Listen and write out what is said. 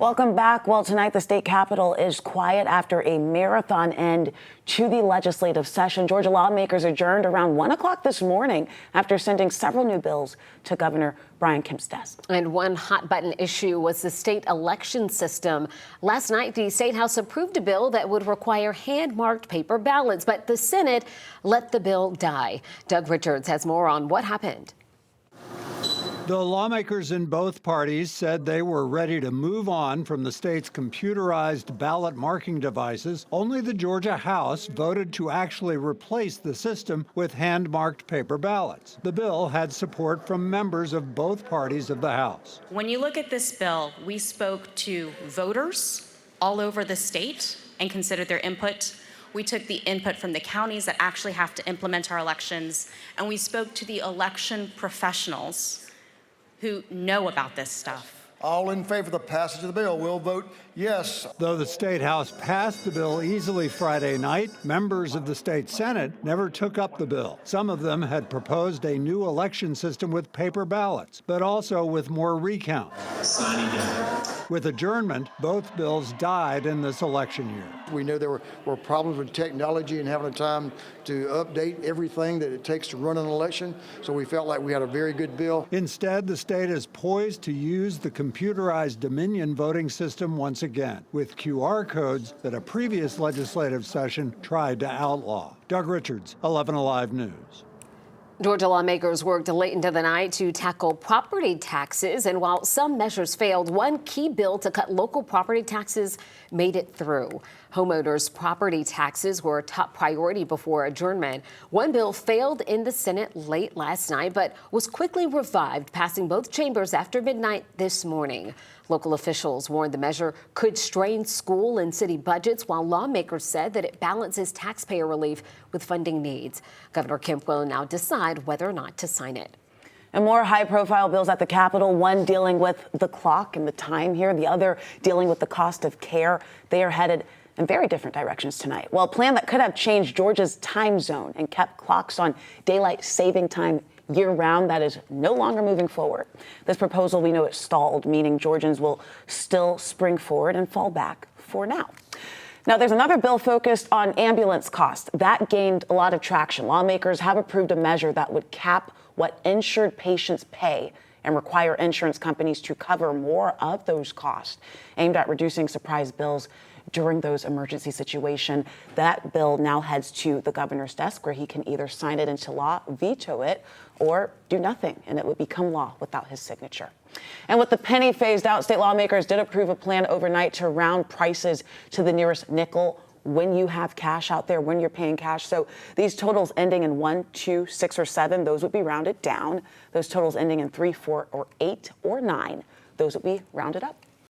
Welcome back. Well, tonight the state capitol is quiet after a marathon end to the legislative session. Georgia lawmakers adjourned around 1 o'clock this morning after sending several new bills to Governor Brian Kemp's desk. And one hot button issue was the state election system. Last night, the State House approved a bill that would require hand-marked paper ballots, but the Senate let the bill die. Doug Richards has more on what happened. The lawmakers in both parties said they were ready to move on from the state's computerized ballot marking devices. Only the Georgia House voted to actually replace the system with hand-marked paper ballots. The bill had support from members of both parties of the House. When you look at this bill, we spoke to voters all over the state and considered their input. We took the input from the counties that actually have to implement our elections, and we spoke to the election professionals who know about this stuff. All in favor of the passage of the bill will vote yes. Though the State House passed the bill easily Friday night, members of the state Senate never took up the bill. Some of them had proposed a new election system with paper ballots, but also with more recount. With adjournment, both bills died in this election year. We knew there were problems with technology and having time to update everything that it takes to run an election, so we felt like we had a very good bill. Instead, the state is poised to use the computerized Dominion voting system once again, with QR codes that a previous legislative session tried to outlaw. Doug Richards, 11 Alive News. Georgia lawmakers worked late into the night to tackle property taxes, and while some measures failed, one key bill to cut local property taxes made it through. Homeowners' property taxes were a top priority before adjournment. One bill failed in the Senate late last night, but was quickly revived, passing both chambers after midnight this morning. Local officials warned the measure could strain school and city budgets, while lawmakers said that it balances taxpayer relief with funding needs. Governor Kemp will now decide whether or not to sign it. And more high-profile bills at the Capitol, one dealing with the clock and the time here, the other dealing with the cost of care. They are headed in very different directions tonight. Well, a plan that could have changed Georgia's time zone and kept clocks on daylight saving time year-round, that is no longer moving forward. This proposal, we know, it stalled, meaning Georgians will still spring forward and fall back for now. Now, there's another bill focused on ambulance costs. That gained a lot of traction. Lawmakers have approved a measure that would cap what insured patients pay and require insurance companies to cover more of those costs, aimed at reducing surprise bills during those emergency situations. That bill now heads to the governor's desk, where he can either sign it into law, veto it, or do nothing, and it would become law without his signature. And with the penny phased out, state lawmakers did approve a plan overnight to round prices to the nearest nickel when you have cash out there, when you're paying cash. So these totals ending in 1, 2, 6, or 7, those would be rounded down. Those totals ending in 3, 4, or 8, or 9, those would be rounded up.